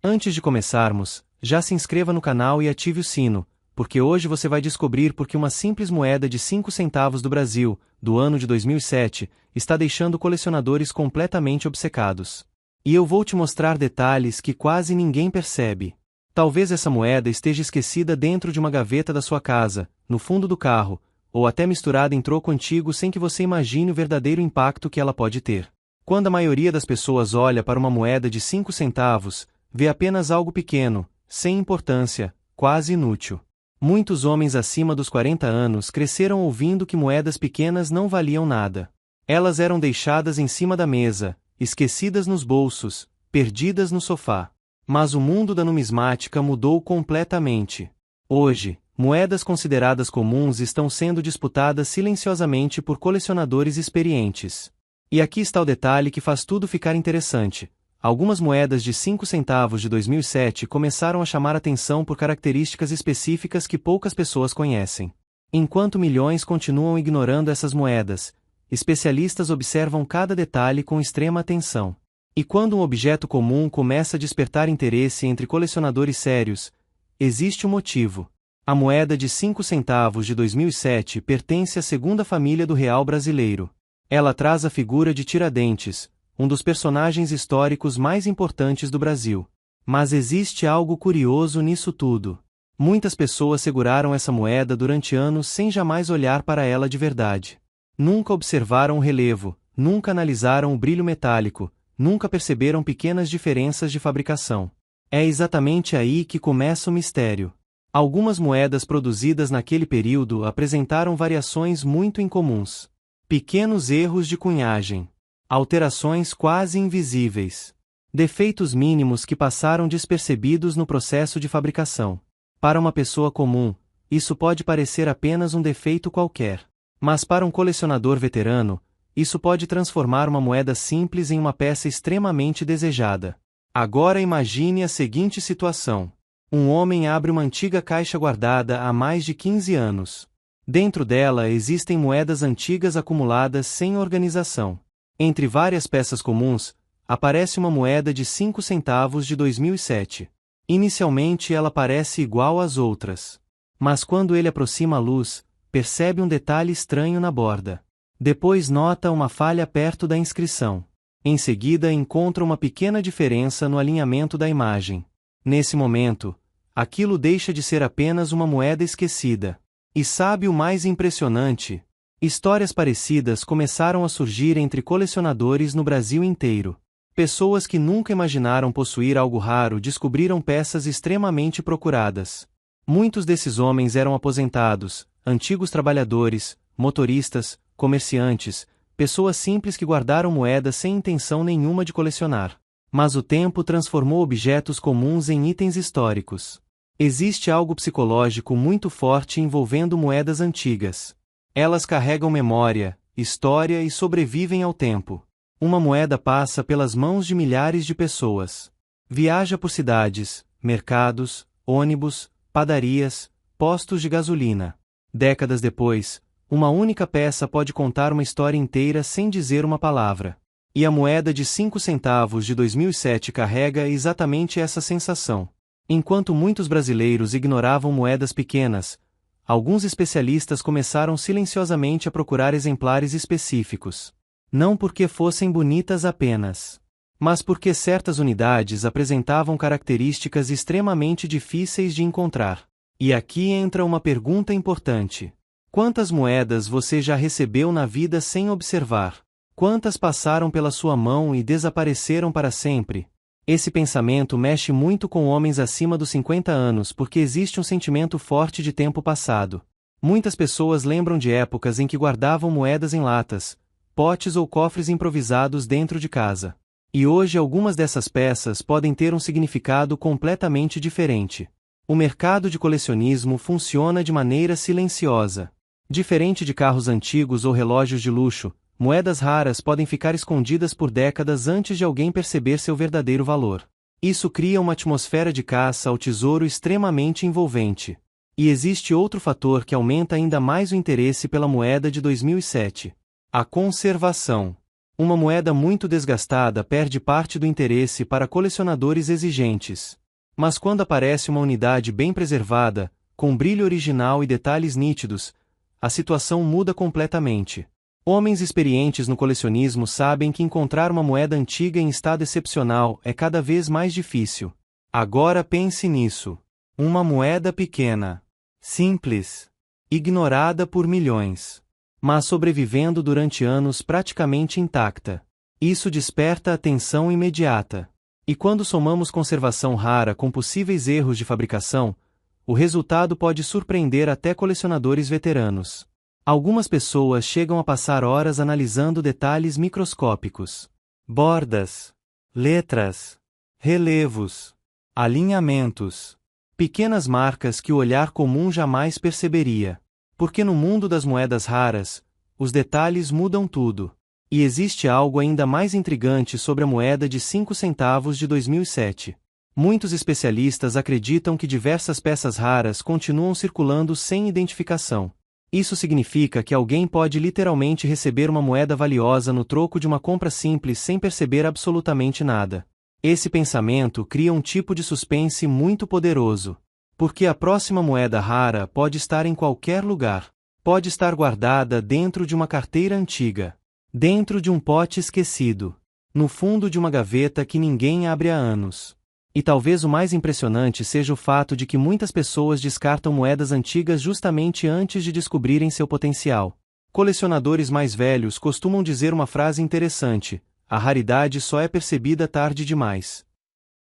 Antes de começarmos, já se inscreva no canal e ative o sino, porque hoje você vai descobrir por que uma simples moeda de 5 centavos do Brasil, do ano de 2007, está deixando colecionadores completamente obcecados. E eu vou te mostrar detalhes que quase ninguém percebe. Talvez essa moeda esteja esquecida dentro de uma gaveta da sua casa, no fundo do carro, ou até misturada em troco antigo sem que você imagine o verdadeiro impacto que ela pode ter. Quando a maioria das pessoas olha para uma moeda de 5 centavos, vê apenas algo pequeno, sem importância, quase inútil. Muitos homens acima dos 40 anos cresceram ouvindo que moedas pequenas não valiam nada. Elas eram deixadas em cima da mesa, esquecidas nos bolsos, perdidas no sofá. Mas o mundo da numismática mudou completamente. Hoje, moedas consideradas comuns estão sendo disputadas silenciosamente por colecionadores experientes. E aqui está o detalhe que faz tudo ficar interessante. Algumas moedas de 5 centavos de 2007 começaram a chamar atenção por características específicas que poucas pessoas conhecem. Enquanto milhões continuam ignorando essas moedas, especialistas observam cada detalhe com extrema atenção. E quando um objeto comum começa a despertar interesse entre colecionadores sérios, existe um motivo. A moeda de 5 centavos de 2007 pertence à segunda família do real brasileiro. Ela traz a figura de Tiradentes, um dos personagens históricos mais importantes do Brasil. Mas existe algo curioso nisso tudo. Muitas pessoas seguraram essa moeda durante anos sem jamais olhar para ela de verdade. Nunca observaram o relevo, nunca analisaram o brilho metálico, nunca perceberam pequenas diferenças de fabricação. É exatamente aí que começa o mistério. Algumas moedas produzidas naquele período apresentaram variações muito incomuns. Pequenos erros de cunhagem. Alterações quase invisíveis. Defeitos mínimos que passaram despercebidos no processo de fabricação. Para uma pessoa comum, isso pode parecer apenas um defeito qualquer. Mas para um colecionador veterano, isso pode transformar uma moeda simples em uma peça extremamente desejada. Agora imagine a seguinte situação. Um homem abre uma antiga caixa guardada há mais de 15 anos. Dentro dela existem moedas antigas acumuladas sem organização. Entre várias peças comuns, aparece uma moeda de 5 centavos de 2007. Inicialmente ela parece igual às outras. Mas quando ele aproxima a luz, percebe um detalhe estranho na borda. Depois nota uma falha perto da inscrição. Em seguida encontra uma pequena diferença no alinhamento da imagem. Nesse momento, aquilo deixa de ser apenas uma moeda esquecida. E sabe o mais impressionante? Histórias parecidas começaram a surgir entre colecionadores no Brasil inteiro. Pessoas que nunca imaginaram possuir algo raro descobriram peças extremamente procuradas. Muitos desses homens eram aposentados, antigos trabalhadores, motoristas, comerciantes, pessoas simples que guardaram moedas sem intenção nenhuma de colecionar. Mas o tempo transformou objetos comuns em itens históricos. Existe algo psicológico muito forte envolvendo moedas antigas. Elas carregam memória, história e sobrevivem ao tempo. Uma moeda passa pelas mãos de milhares de pessoas. Viaja por cidades, mercados, ônibus, padarias, postos de gasolina. Décadas depois, uma única peça pode contar uma história inteira sem dizer uma palavra. E a moeda de 5 centavos de 2007 carrega exatamente essa sensação. Enquanto muitos brasileiros ignoravam moedas pequenas, alguns especialistas começaram silenciosamente a procurar exemplares específicos. Não porque fossem bonitas apenas, mas porque certas unidades apresentavam características extremamente difíceis de encontrar. E aqui entra uma pergunta importante. Quantas moedas você já recebeu na vida sem observar? Quantas passaram pela sua mão e desapareceram para sempre? Esse pensamento mexe muito com homens acima dos 50 anos porque existe um sentimento forte de tempo passado. Muitas pessoas lembram de épocas em que guardavam moedas em latas, potes ou cofres improvisados dentro de casa. E hoje algumas dessas peças podem ter um significado completamente diferente. O mercado de colecionismo funciona de maneira silenciosa. Diferente de carros antigos ou relógios de luxo, moedas raras podem ficar escondidas por décadas antes de alguém perceber seu verdadeiro valor. Isso cria uma atmosfera de caça ao tesouro extremamente envolvente. E existe outro fator que aumenta ainda mais o interesse pela moeda de 2007. A conservação. Uma moeda muito desgastada perde parte do interesse para colecionadores exigentes. Mas quando aparece uma unidade bem preservada, com brilho original e detalhes nítidos, a situação muda completamente. Homens experientes no colecionismo sabem que encontrar uma moeda antiga em estado excepcional é cada vez mais difícil. Agora pense nisso. Uma moeda pequena, simples, ignorada por milhões, mas sobrevivendo durante anos praticamente intacta. Isso desperta atenção imediata. E quando somamos conservação rara com possíveis erros de fabricação, o resultado pode surpreender até colecionadores veteranos. Algumas pessoas chegam a passar horas analisando detalhes microscópicos. Bordas, letras, relevos, alinhamentos, pequenas marcas que o olhar comum jamais perceberia. Porque no mundo das moedas raras, os detalhes mudam tudo. E existe algo ainda mais intrigante sobre a moeda de 5 centavos de 2007. Muitos especialistas acreditam que diversas peças raras continuam circulando sem identificação. Isso significa que alguém pode literalmente receber uma moeda valiosa no troco de uma compra simples sem perceber absolutamente nada. Esse pensamento cria um tipo de suspense muito poderoso. Porque a próxima moeda rara pode estar em qualquer lugar. Pode estar guardada dentro de uma carteira antiga, dentro de um pote esquecido, no fundo de uma gaveta que ninguém abre há anos. E talvez o mais impressionante seja o fato de que muitas pessoas descartam moedas antigas justamente antes de descobrirem seu potencial. Colecionadores mais velhos costumam dizer uma frase interessante: a raridade só é percebida tarde demais.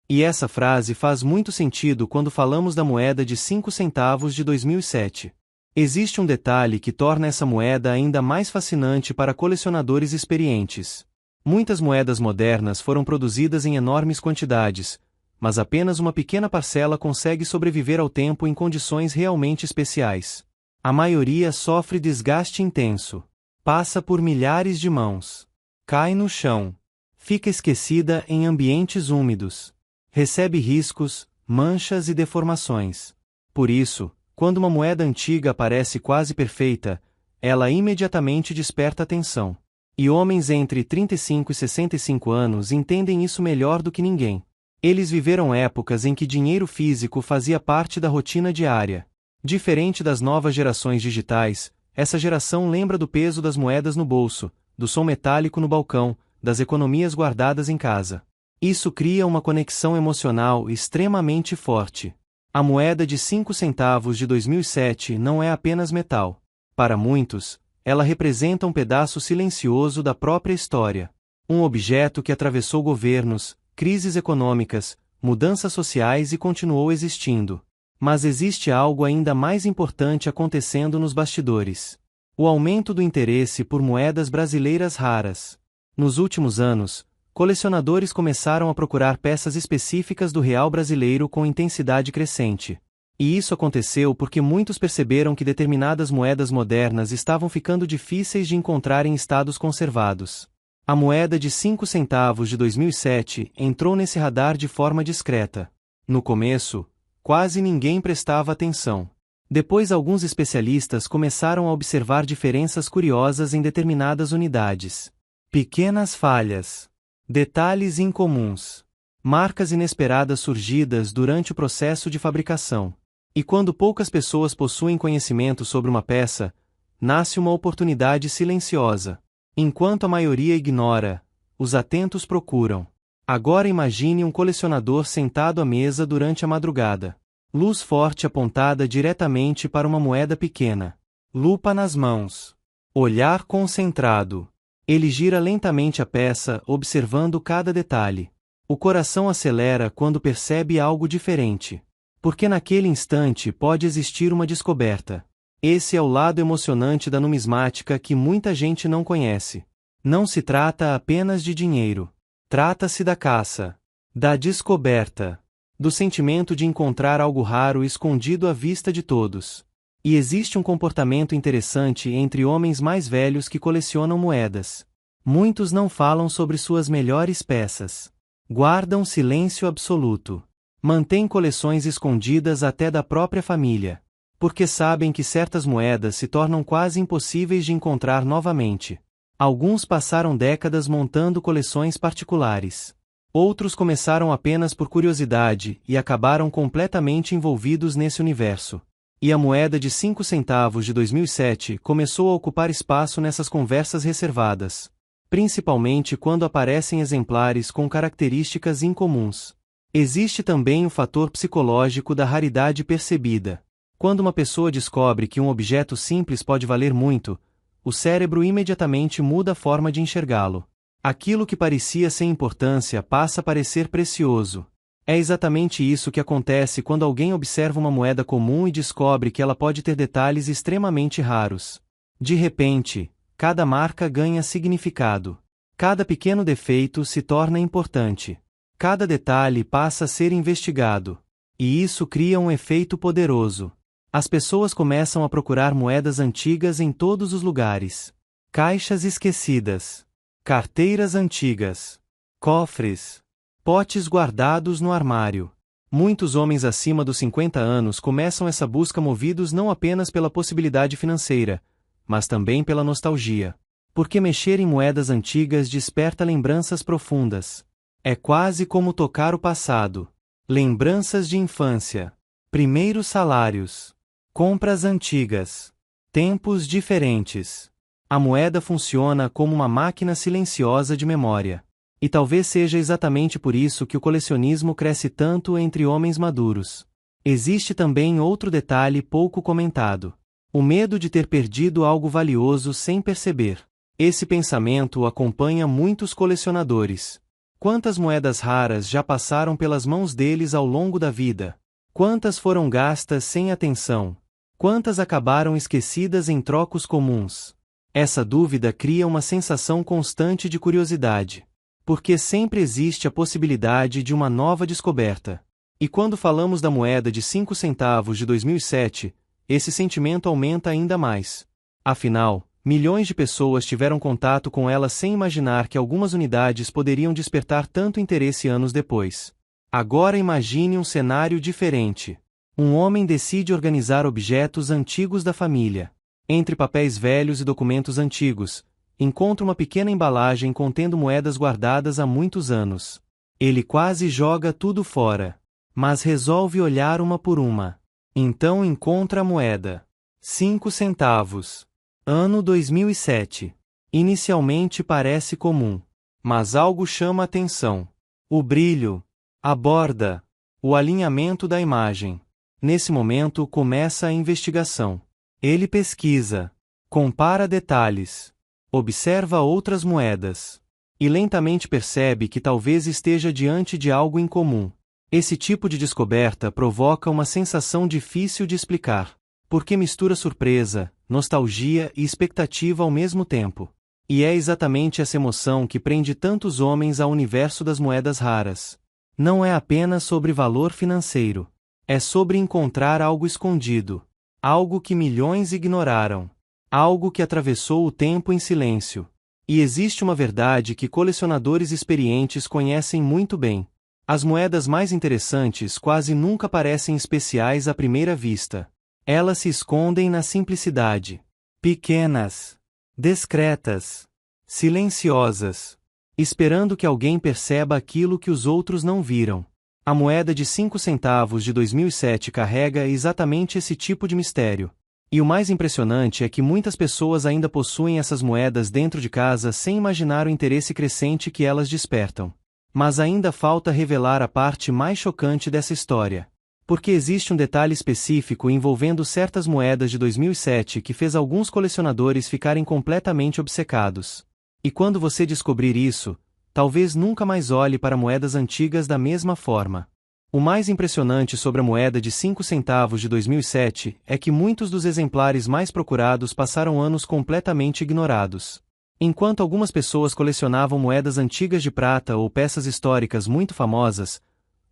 E essa frase faz muito sentido quando falamos da moeda de 5 centavos de 2007. Existe um detalhe que torna essa moeda ainda mais fascinante para colecionadores experientes. Muitas moedas modernas foram produzidas em enormes quantidades, mas apenas uma pequena parcela consegue sobreviver ao tempo em condições realmente especiais. A maioria sofre desgaste intenso, passa por milhares de mãos, cai no chão, fica esquecida em ambientes úmidos, recebe riscos, manchas e deformações. Por isso, quando uma moeda antiga parece quase perfeita, ela imediatamente desperta atenção. E homens entre 35 e 65 anos entendem isso melhor do que ninguém. Eles viveram épocas em que dinheiro físico fazia parte da rotina diária. Diferente das novas gerações digitais, essa geração lembra do peso das moedas no bolso, do som metálico no balcão, das economias guardadas em casa. Isso cria uma conexão emocional extremamente forte. A moeda de 5 centavos de 2007 não é apenas metal. Para muitos, ela representa um pedaço silencioso da própria história. Um objeto que atravessou governos, crises econômicas, mudanças sociais e continuou existindo. Mas existe algo ainda mais importante acontecendo nos bastidores. O aumento do interesse por moedas brasileiras raras. Nos últimos anos, colecionadores começaram a procurar peças específicas do real brasileiro com intensidade crescente. E isso aconteceu porque muitos perceberam que determinadas moedas modernas estavam ficando difíceis de encontrar em estados conservados. A moeda de 5 centavos de 2007 entrou nesse radar de forma discreta. No começo, quase ninguém prestava atenção. Depois alguns especialistas começaram a observar diferenças curiosas em determinadas unidades. Pequenas falhas, detalhes incomuns, marcas inesperadas surgidas durante o processo de fabricação. E quando poucas pessoas possuem conhecimento sobre uma peça, nasce uma oportunidade silenciosa. Enquanto a maioria ignora, os atentos procuram. Agora imagine um colecionador sentado à mesa durante a madrugada. Luz forte apontada diretamente para uma moeda pequena. Lupa nas mãos. Olhar concentrado. Ele gira lentamente a peça, observando cada detalhe. O coração acelera quando percebe algo diferente. Porque naquele instante pode existir uma descoberta. Esse é o lado emocionante da numismática que muita gente não conhece. Não se trata apenas de dinheiro. Trata-se da caça, da descoberta, do sentimento de encontrar algo raro escondido à vista de todos. E existe um comportamento interessante entre homens mais velhos que colecionam moedas. Muitos não falam sobre suas melhores peças. Guardam silêncio absoluto. Mantêm coleções escondidas até da própria família. Porque sabem que certas moedas se tornam quase impossíveis de encontrar novamente. Alguns passaram décadas montando coleções particulares. Outros começaram apenas por curiosidade e acabaram completamente envolvidos nesse universo. E a moeda de 5 centavos de 2007 começou a ocupar espaço nessas conversas reservadas, principalmente quando aparecem exemplares com características incomuns. Existe também o fator psicológico da raridade percebida. Quando uma pessoa descobre que um objeto simples pode valer muito, o cérebro imediatamente muda a forma de enxergá-lo. Aquilo que parecia sem importância passa a parecer precioso. É exatamente isso que acontece quando alguém observa uma moeda comum e descobre que ela pode ter detalhes extremamente raros. De repente, cada marca ganha significado. Cada pequeno defeito se torna importante. Cada detalhe passa a ser investigado. E isso cria um efeito poderoso. As pessoas começam a procurar moedas antigas em todos os lugares. Caixas esquecidas. Carteiras antigas. Cofres. Potes guardados no armário. Muitos homens acima dos 50 anos começam essa busca movidos não apenas pela possibilidade financeira, mas também pela nostalgia. Porque mexer em moedas antigas desperta lembranças profundas. É quase como tocar o passado. Lembranças de infância. Primeiros salários. Compras antigas. Tempos diferentes. A moeda funciona como uma máquina silenciosa de memória. E talvez seja exatamente por isso que o colecionismo cresce tanto entre homens maduros. Existe também outro detalhe pouco comentado: o medo de ter perdido algo valioso sem perceber. Esse pensamento acompanha muitos colecionadores. Quantas moedas raras já passaram pelas mãos deles ao longo da vida? Quantas foram gastas sem atenção? Quantas acabaram esquecidas em trocos comuns? Essa dúvida cria uma sensação constante de curiosidade. Porque sempre existe a possibilidade de uma nova descoberta. E quando falamos da moeda de 5 centavos de 2007, esse sentimento aumenta ainda mais. Afinal, milhões de pessoas tiveram contato com ela sem imaginar que algumas unidades poderiam despertar tanto interesse anos depois. Agora imagine um cenário diferente. Um homem decide organizar objetos antigos da família. Entre papéis velhos e documentos antigos, encontra uma pequena embalagem contendo moedas guardadas há muitos anos. Ele quase joga tudo fora, mas resolve olhar uma por uma. Então encontra a moeda. 5 centavos. Ano 2007. Inicialmente parece comum, mas algo chama a atenção. O brilho, a borda, o alinhamento da imagem. Nesse momento começa a investigação. Ele pesquisa, compara detalhes, observa outras moedas e lentamente percebe que talvez esteja diante de algo incomum. Esse tipo de descoberta provoca uma sensação difícil de explicar, porque mistura surpresa, nostalgia e expectativa ao mesmo tempo. E é exatamente essa emoção que prende tantos homens ao universo das moedas raras. Não é apenas sobre valor financeiro. É sobre encontrar algo escondido. Algo que milhões ignoraram. Algo que atravessou o tempo em silêncio. E existe uma verdade que colecionadores experientes conhecem muito bem. As moedas mais interessantes quase nunca parecem especiais à primeira vista. Elas se escondem na simplicidade. Pequenas, discretas, silenciosas, esperando que alguém perceba aquilo que os outros não viram. A moeda de 5 centavos de 2007 carrega exatamente esse tipo de mistério. E o mais impressionante é que muitas pessoas ainda possuem essas moedas dentro de casa sem imaginar o interesse crescente que elas despertam. Mas ainda falta revelar a parte mais chocante dessa história. Porque existe um detalhe específico envolvendo certas moedas de 2007 que fez alguns colecionadores ficarem completamente obcecados. E quando você descobrir isso, talvez nunca mais olhe para moedas antigas da mesma forma. O mais impressionante sobre a moeda de 5 centavos de 2007 é que muitos dos exemplares mais procurados passaram anos completamente ignorados. Enquanto algumas pessoas colecionavam moedas antigas de prata ou peças históricas muito famosas,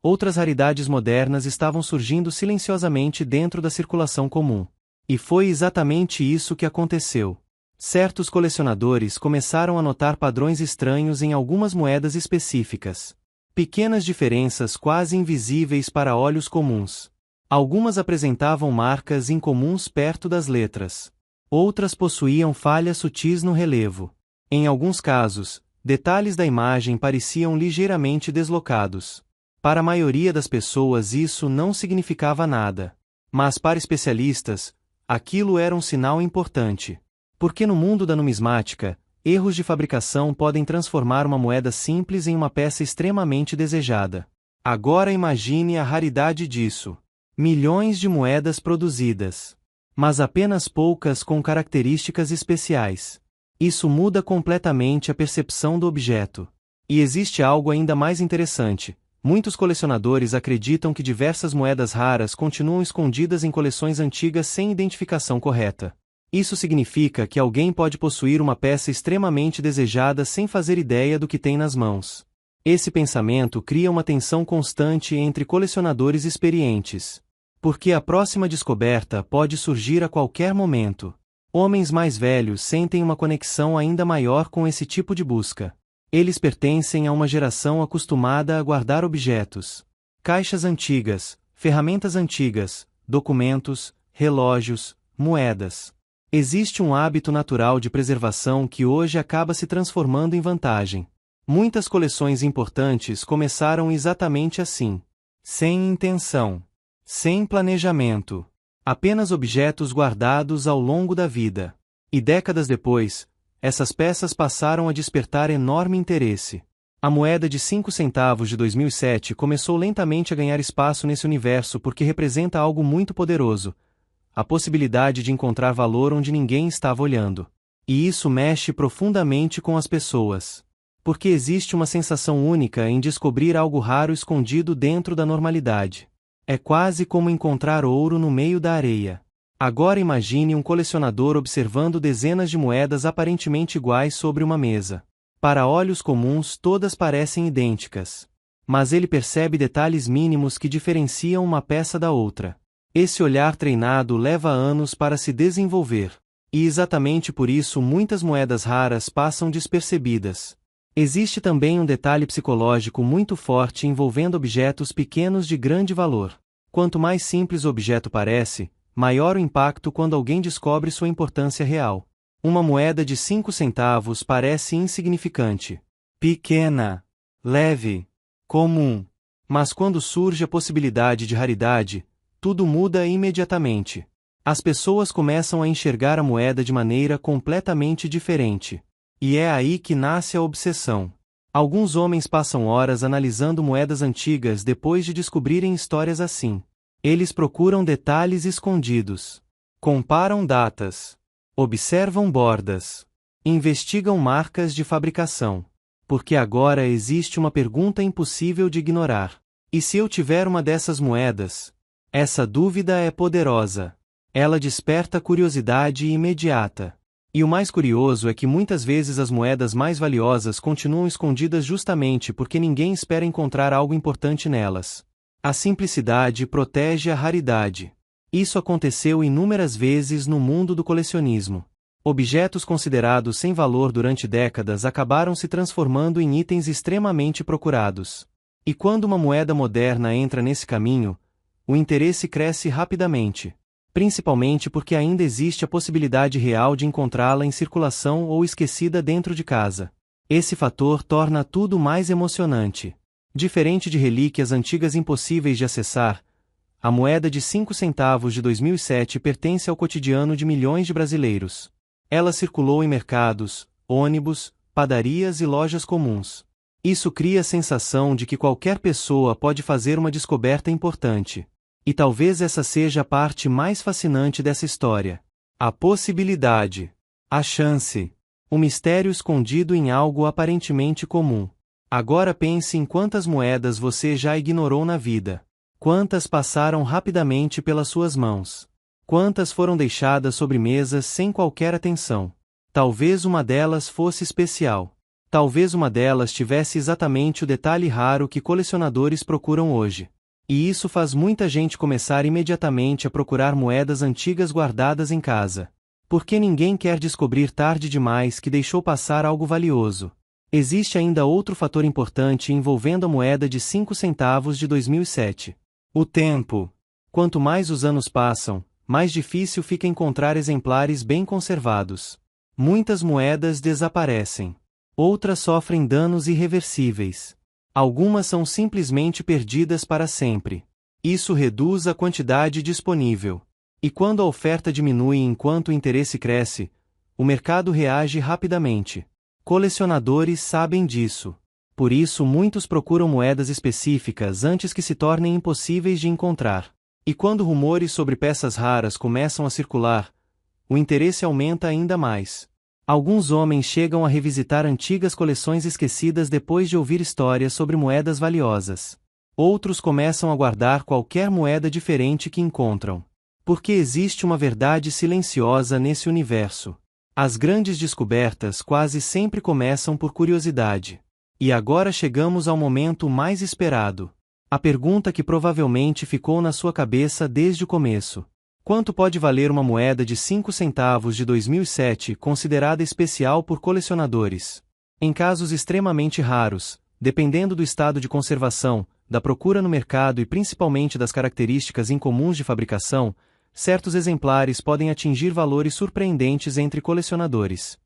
outras raridades modernas estavam surgindo silenciosamente dentro da circulação comum. E foi exatamente isso que aconteceu. Certos colecionadores começaram a notar padrões estranhos em algumas moedas específicas. Pequenas diferenças quase invisíveis para olhos comuns. Algumas apresentavam marcas incomuns perto das letras. Outras possuíam falhas sutis no relevo. Em alguns casos, detalhes da imagem pareciam ligeiramente deslocados. Para a maioria das pessoas isso não significava nada. Mas para especialistas, aquilo era um sinal importante. Porque no mundo da numismática, erros de fabricação podem transformar uma moeda simples em uma peça extremamente desejada. Agora imagine a raridade disso. Milhões de moedas produzidas, mas apenas poucas com características especiais. Isso muda completamente a percepção do objeto. E existe algo ainda mais interessante. Muitos colecionadores acreditam que diversas moedas raras continuam escondidas em coleções antigas sem identificação correta. Isso significa que alguém pode possuir uma peça extremamente desejada sem fazer ideia do que tem nas mãos. Esse pensamento cria uma tensão constante entre colecionadores experientes. Porque a próxima descoberta pode surgir a qualquer momento. Homens mais velhos sentem uma conexão ainda maior com esse tipo de busca. Eles pertencem a uma geração acostumada a guardar objetos. Caixas antigas, ferramentas antigas, documentos, relógios, moedas. Existe um hábito natural de preservação que hoje acaba se transformando em vantagem. Muitas coleções importantes começaram exatamente assim. Sem intenção. Sem planejamento. Apenas objetos guardados ao longo da vida. E décadas depois, essas peças passaram a despertar enorme interesse. A moeda de 5 centavos de 2007 começou lentamente a ganhar espaço nesse universo porque representa algo muito poderoso. A possibilidade de encontrar valor onde ninguém estava olhando. E isso mexe profundamente com as pessoas. Porque existe uma sensação única em descobrir algo raro escondido dentro da normalidade. É quase como encontrar ouro no meio da areia. Agora imagine um colecionador observando dezenas de moedas aparentemente iguais sobre uma mesa. Para olhos comuns todas parecem idênticas. Mas ele percebe detalhes mínimos que diferenciam uma peça da outra. Esse olhar treinado leva anos para se desenvolver. E exatamente por isso muitas moedas raras passam despercebidas. Existe também um detalhe psicológico muito forte envolvendo objetos pequenos de grande valor. Quanto mais simples o objeto parece, maior o impacto quando alguém descobre sua importância real. Uma moeda de 5 centavos parece insignificante, pequena, leve, comum. Mas quando surge a possibilidade de raridade, tudo muda imediatamente. As pessoas começam a enxergar a moeda de maneira completamente diferente. E é aí que nasce a obsessão. Alguns homens passam horas analisando moedas antigas depois de descobrirem histórias assim. Eles procuram detalhes escondidos. Comparam datas. Observam bordas. Investigam marcas de fabricação. Porque agora existe uma pergunta impossível de ignorar. E se eu tiver uma dessas moedas? Essa dúvida é poderosa. Ela desperta curiosidade imediata. E o mais curioso é que muitas vezes as moedas mais valiosas continuam escondidas justamente porque ninguém espera encontrar algo importante nelas. A simplicidade protege a raridade. Isso aconteceu inúmeras vezes no mundo do colecionismo. Objetos considerados sem valor durante décadas acabaram se transformando em itens extremamente procurados. E quando uma moeda moderna entra nesse caminho, o interesse cresce rapidamente. Principalmente porque ainda existe a possibilidade real de encontrá-la em circulação ou esquecida dentro de casa. Esse fator torna tudo mais emocionante. Diferente de relíquias antigas impossíveis de acessar, a moeda de 5 centavos de 2007 pertence ao cotidiano de milhões de brasileiros. Ela circulou em mercados, ônibus, padarias e lojas comuns. Isso cria a sensação de que qualquer pessoa pode fazer uma descoberta importante. E talvez essa seja a parte mais fascinante dessa história. A possibilidade. A chance. O mistério escondido em algo aparentemente comum. Agora pense em quantas moedas você já ignorou na vida. Quantas passaram rapidamente pelas suas mãos. Quantas foram deixadas sobre mesas sem qualquer atenção. Talvez uma delas fosse especial. Talvez uma delas tivesse exatamente o detalhe raro que colecionadores procuram hoje. E isso faz muita gente começar imediatamente a procurar moedas antigas guardadas em casa. Porque ninguém quer descobrir tarde demais que deixou passar algo valioso. Existe ainda outro fator importante envolvendo a moeda de 5 centavos de 2007. O tempo. Quanto mais os anos passam, mais difícil fica encontrar exemplares bem conservados. Muitas moedas desaparecem. Outras sofrem danos irreversíveis. Algumas são simplesmente perdidas para sempre. Isso reduz a quantidade disponível. E quando a oferta diminui enquanto o interesse cresce, o mercado reage rapidamente. Colecionadores sabem disso. Por isso muitos procuram moedas específicas antes que se tornem impossíveis de encontrar. E quando rumores sobre peças raras começam a circular, o interesse aumenta ainda mais. Alguns homens chegam a revisitar antigas coleções esquecidas depois de ouvir histórias sobre moedas valiosas. Outros começam a guardar qualquer moeda diferente que encontram. Porque existe uma verdade silenciosa nesse universo. As grandes descobertas quase sempre começam por curiosidade. E agora chegamos ao momento mais esperado. A pergunta que provavelmente ficou na sua cabeça desde o começo. Quanto pode valer uma moeda de 5 centavos de 2007 considerada especial por colecionadores? Em casos extremamente raros, dependendo do estado de conservação, da procura no mercado e principalmente das características incomuns de fabricação, certos exemplares podem atingir valores surpreendentes entre colecionadores.